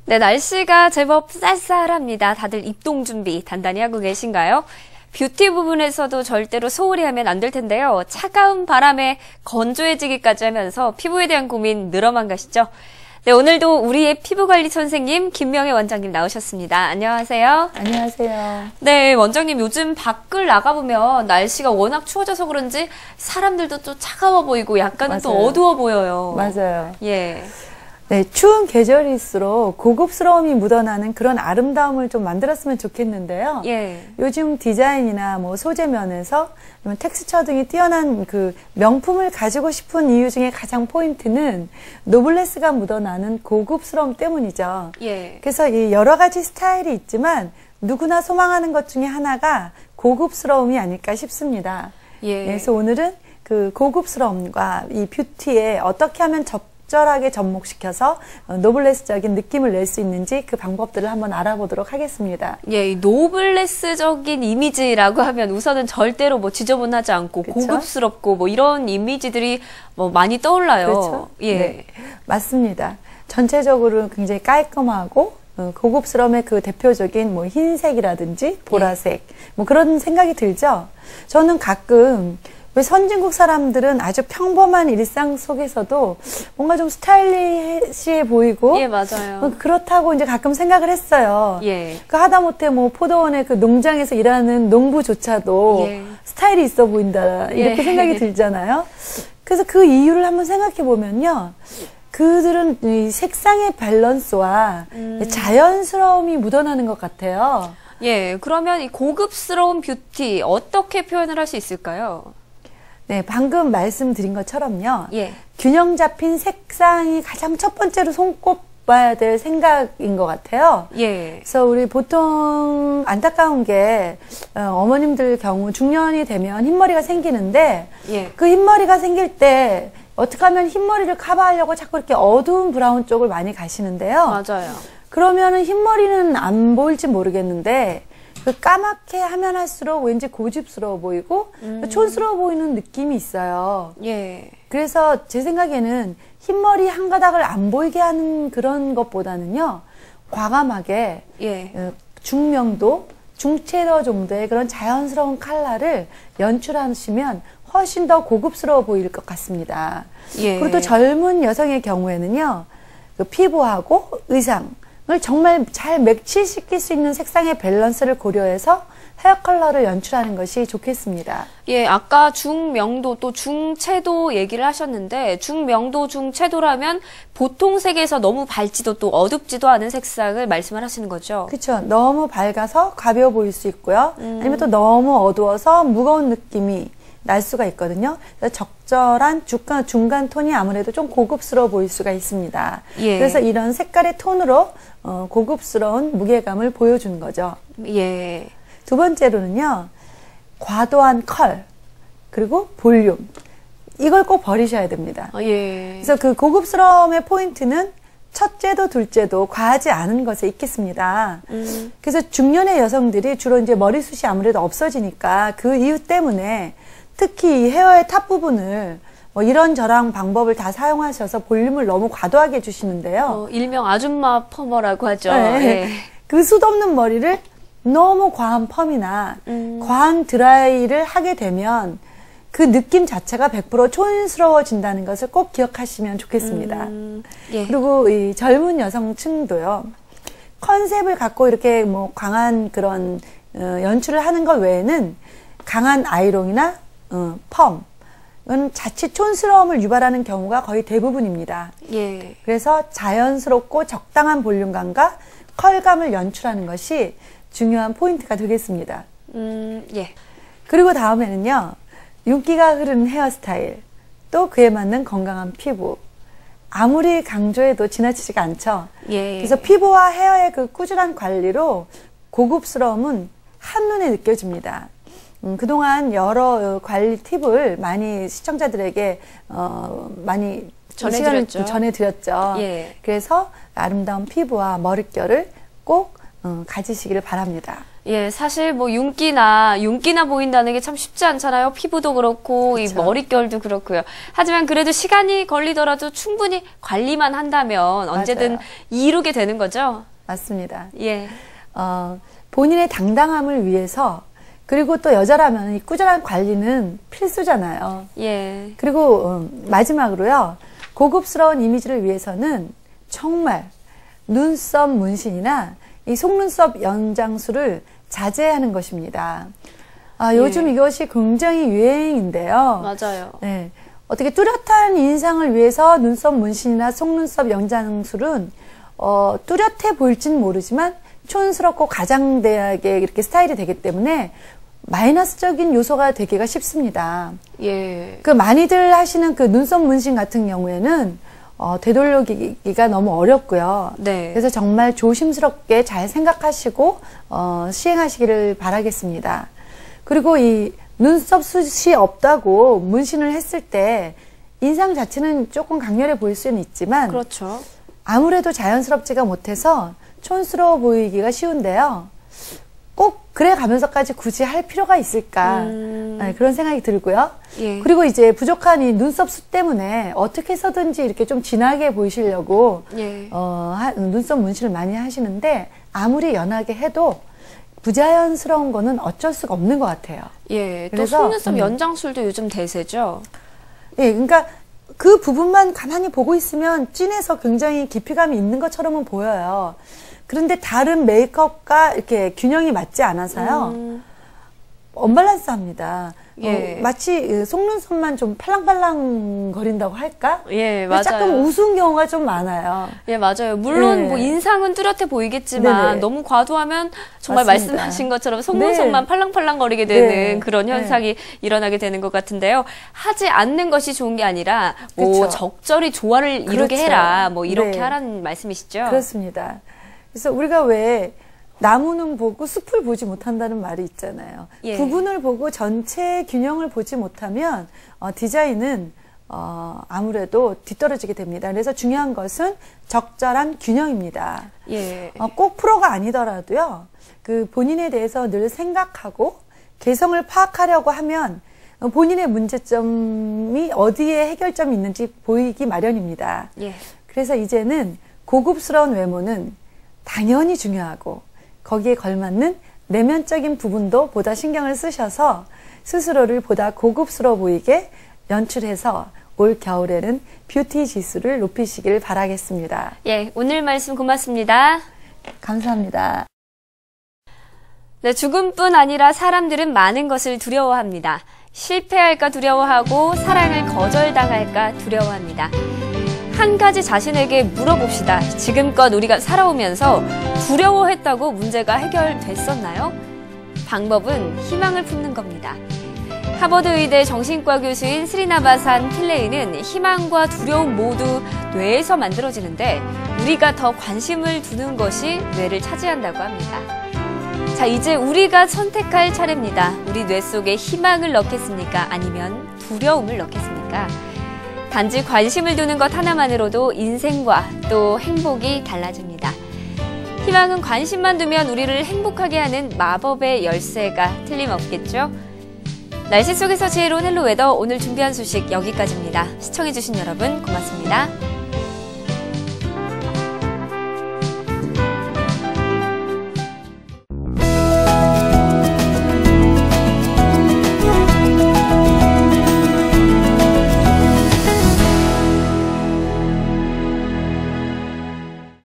네, 날씨가 제법 쌀쌀합니다. 다들 입동 준비 단단히 하고 계신가요? 뷰티 부분에서도 절대로 소홀히 하면 안 될 텐데요. 차가운 바람에 건조해지기까지 하면서 피부에 대한 고민 늘어만 가시죠? 네, 오늘도 우리의 피부관리 선생님 김명애 원장님 나오셨습니다. 안녕하세요. 안녕하세요. 네, 원장님 요즘 밖을 나가보면 날씨가 워낙 추워져서 그런지 사람들도 또 차가워 보이고 약간은 또 어두워 보여요. 맞아요. 예. 네, 추운 계절일수록 고급스러움이 묻어나는 그런 아름다움을 좀 만들었으면 좋겠는데요. 예. 요즘 디자인이나 뭐 소재 면에서 텍스처 등이 뛰어난 그 명품을 가지고 싶은 이유 중에 가장 포인트는 노블레스가 묻어나는 고급스러움 때문이죠. 예. 그래서 이 여러 가지 스타일이 있지만 누구나 소망하는 것 중에 하나가 고급스러움이 아닐까 싶습니다. 예. 그래서 오늘은 그 고급스러움과 이 뷰티에 어떻게 하면 적절하게 접목시켜서 노블레스적인 느낌을 낼 수 있는지 그 방법들을 한번 알아보도록 하겠습니다. 예, 이 노블레스적인 이미지라고 하면 우선은 절대로 뭐 지저분하지 않고 그쵸? 고급스럽고 뭐 이런 이미지들이 뭐 많이 떠올라요. 그렇죠? 예. 네, 맞습니다. 전체적으로 굉장히 깔끔하고 고급스러움의 그 대표적인 뭐 흰색이라든지 보라색 뭐 그런 생각이 들죠. 저는 가끔 왜 선진국 사람들은 아주 평범한 일상 속에서도 뭔가 좀 스타일리시해 보이고 예, 맞아요. 그렇다고 이제 가끔 생각을 했어요. 예. 그 하다못해 뭐 포도원의 그 농장에서 일하는 농부조차도 예. 스타일이 있어 보인다 이렇게 예. 생각이 들잖아요. 그래서 그 이유를 한번 생각해 보면요. 그들은 이 색상의 밸런스와 자연스러움이 묻어나는 것 같아요. 예, 그러면 이 고급스러운 뷰티 어떻게 표현을 할 수 있을까요? 네, 방금 말씀드린 것처럼요. 예. 균형 잡힌 색상이 가장 첫 번째로 손꼽아야 될 생각인 것 같아요. 예. 그래서 우리 보통 안타까운 게 어머님들 경우 중년이 되면 흰머리가 생기는데 예. 그 흰머리가 생길 때 어떻게 하면 흰머리를 커버하려고 자꾸 이렇게 어두운 브라운 쪽을 많이 가시는데요. 맞아요. 그러면은 흰머리는 안 보일지 모르겠는데 그 까맣게 하면 할수록 왠지 고집스러워 보이고 촌스러워 보이는 느낌이 있어요. 예. 그래서 제 생각에는 흰머리 한 가닥을 안 보이게 하는 그런 것보다는요. 과감하게 예. 중명도, 중채도 정도의 그런 자연스러운 컬러를 연출하시면 훨씬 더 고급스러워 보일 것 같습니다. 예. 그리고 또 젊은 여성의 경우에는요. 그 피부하고 의상 을 정말 잘 매치시킬 수 있는 색상의 밸런스를 고려해서 헤어 컬러를 연출하는 것이 좋겠습니다. 예, 아까 중명도 또 중채도 얘기를 하셨는데 중명도 중채도라면 보통 색에서 너무 밝지도 또 어둡지도 않은 색상을 말씀을 하시는 거죠. 그렇죠. 너무 밝아서 가벼워 보일 수 있고요. 아니면 또 너무 어두워서 무거운 느낌이 날 수가 있거든요. 그래서 적절한 중간 톤이 아무래도 좀 고급스러워 보일 수가 있습니다. 예. 그래서 이런 색깔의 톤으로 고급스러운 무게감을 보여주는 거죠. 예. 두 번째로는요. 과도한 컬 그리고 볼륨 이걸 꼭 버리셔야 됩니다. 예. 그래서 그 고급스러움의 포인트는 첫째도 둘째도 과하지 않은 것에 있겠습니다. 그래서 중년의 여성들이 주로 이제 머리숱이 아무래도 없어지니까 그 이유 때문에 특히 이 헤어의 탑 부분을 뭐 이런저런 방법을 다 사용하셔서 볼륨을 너무 과도하게 해주시는데요. 일명 아줌마 퍼머라고 하죠. 네. 예. 그 숱 없는 머리를 너무 과한 펌이나 과한 드라이를 하게 되면 그 느낌 자체가 100% 촌스러워진다는 것을 꼭 기억하시면 좋겠습니다. 예. 그리고 이 젊은 여성층도요. 컨셉을 갖고 이렇게 뭐 강한 그런 연출을 하는 것 외에는 강한 아이롱이나 펌 이건 자칫 촌스러움을 유발하는 경우가 거의 대부분입니다. 예. 그래서 자연스럽고 적당한 볼륨감과 컬감을 연출하는 것이 중요한 포인트가 되겠습니다. 예. 그리고 다음에는요. 윤기가 흐르는 헤어스타일, 또 그에 맞는 건강한 피부. 아무리 강조해도 지나치지가 않죠. 예. 그래서 피부와 헤어의 그 꾸준한 관리로 고급스러움은 한눈에 느껴집니다. 그동안 여러 관리 팁을 많이 시청자들에게 많이 전해드렸죠. 예. 그래서 아름다운 피부와 머릿결을 꼭 가지시기를 바랍니다. 예, 사실 뭐 윤기나 보인다는 게 참 쉽지 않잖아요. 피부도 그렇고, 그렇죠. 이 머릿결도 그렇고요. 하지만 그래도 시간이 걸리더라도 충분히 관리만 한다면 언제든 맞아요. 이루게 되는 거죠. 맞습니다. 예. 본인의 당당함을 위해서 그리고 또 여자라면 이 꾸준한 관리는 필수잖아요. 예. 그리고 마지막으로요. 고급스러운 이미지를 위해서는 정말 눈썹 문신이나 이 속눈썹 연장술을 자제하는 것입니다. 요즘 이것이 굉장히 유행인데요. 맞아요. 네. 어떻게 뚜렷한 인상을 위해서 눈썹 문신이나 속눈썹 연장술은 뚜렷해 보일지는 모르지만 촌스럽고 가장되게 이렇게 스타일이 되기 때문에 마이너스적인 요소가 되기가 쉽습니다. 예. 그 많이들 하시는 그 눈썹 문신 같은 경우에는 되돌리기가 너무 어렵고요. 네. 그래서 정말 조심스럽게 잘 생각하시고 시행하시기를 바라겠습니다. 그리고 이 눈썹 숱이 없다고 문신을 했을 때 인상 자체는 조금 강렬해 보일 수는 있지만 그렇죠. 아무래도 자연스럽지가 못해서 촌스러워 보이기가 쉬운데요. 꼭 그래 가면서까지 굳이 할 필요가 있을까 네, 그런 생각이 들고요. 예. 그리고 이제 부족한 이 눈썹 숱 때문에 어떻게 해서든지 이렇게 좀 진하게 보이시려고 예. 눈썹 문신을 많이 하시는데 아무리 연하게 해도 부자연스러운 거는 어쩔 수가 없는 것 같아요. 예. 또 그래서, 속눈썹 연장술도 요즘 대세죠. 예, 그러니까 그 부분만 가만히 보고 있으면 진해서 굉장히 깊이감이 있는 것처럼은 보여요. 그런데 다른 메이크업과 이렇게 균형이 맞지 않아서요. 언밸런스합니다. 예. 마치 속눈썹만 좀 팔랑팔랑 거린다고 할까? 예, 맞아요. 조금 우스운 경우가 좀 많아요. 예, 맞아요. 물론 네. 뭐 인상은 뚜렷해 보이겠지만 네네. 너무 과도하면 정말 맞습니다. 말씀하신 것처럼 속눈썹만 네. 팔랑팔랑 거리게 되는 네. 그런 현상이 일어나게 되는 것 같은데요. 하지 않는 것이 좋은 게 아니라 뭐 그쵸. 적절히 조화를 이루게 그렇죠. 해라. 뭐 이렇게 네. 하라는 말씀이시죠? 그렇습니다. 그래서 우리가 왜 나무는 보고 숲을 보지 못한다는 말이 있잖아요. 예. 부분을 보고 전체 균형을 보지 못하면 디자인은 아무래도 뒤떨어지게 됩니다. 그래서 중요한 것은 적절한 균형입니다. 예. 꼭 프로가 아니더라도요. 그 본인에 대해서 늘 생각하고 개성을 파악하려고 하면 본인의 문제점이 어디에 해결점이 있는지 보이기 마련입니다. 예. 그래서 이제는 고급스러운 외모는 당연히 중요하고 거기에 걸맞는 내면적인 부분도 보다 신경을 쓰셔서 스스로를 보다 고급스러워 보이게 연출해서 올 겨울에는 뷰티 지수를 높이시길 바라겠습니다. 예, 오늘 말씀 고맙습니다. 감사합니다. 네, 죽음뿐 아니라 사람들은 많은 것을 두려워합니다. 실패할까 두려워하고 사랑을 거절당할까 두려워합니다. 한 가지 자신에게 물어봅시다. 지금껏 우리가 살아오면서 두려워했다고 문제가 해결됐었나요? 방법은 희망을 품는 겁니다. 하버드 의대 정신과 교수인 스리나바산 필레이는 희망과 두려움 모두 뇌에서 만들어지는데 우리가 더 관심을 두는 것이 뇌를 차지한다고 합니다. 자, 이제 우리가 선택할 차례입니다. 우리 뇌 속에 희망을 넣겠습니까? 아니면 두려움을 넣겠습니까? 단지 관심을 두는 것 하나만으로도 인생과 또 행복이 달라집니다. 희망은 관심만 두면 우리를 행복하게 하는 마법의 열쇠가 틀림없겠죠? 날씨 속에서 지혜로운 헬로웨더 오늘 준비한 소식 여기까지입니다. 시청해주신 여러분 고맙습니다.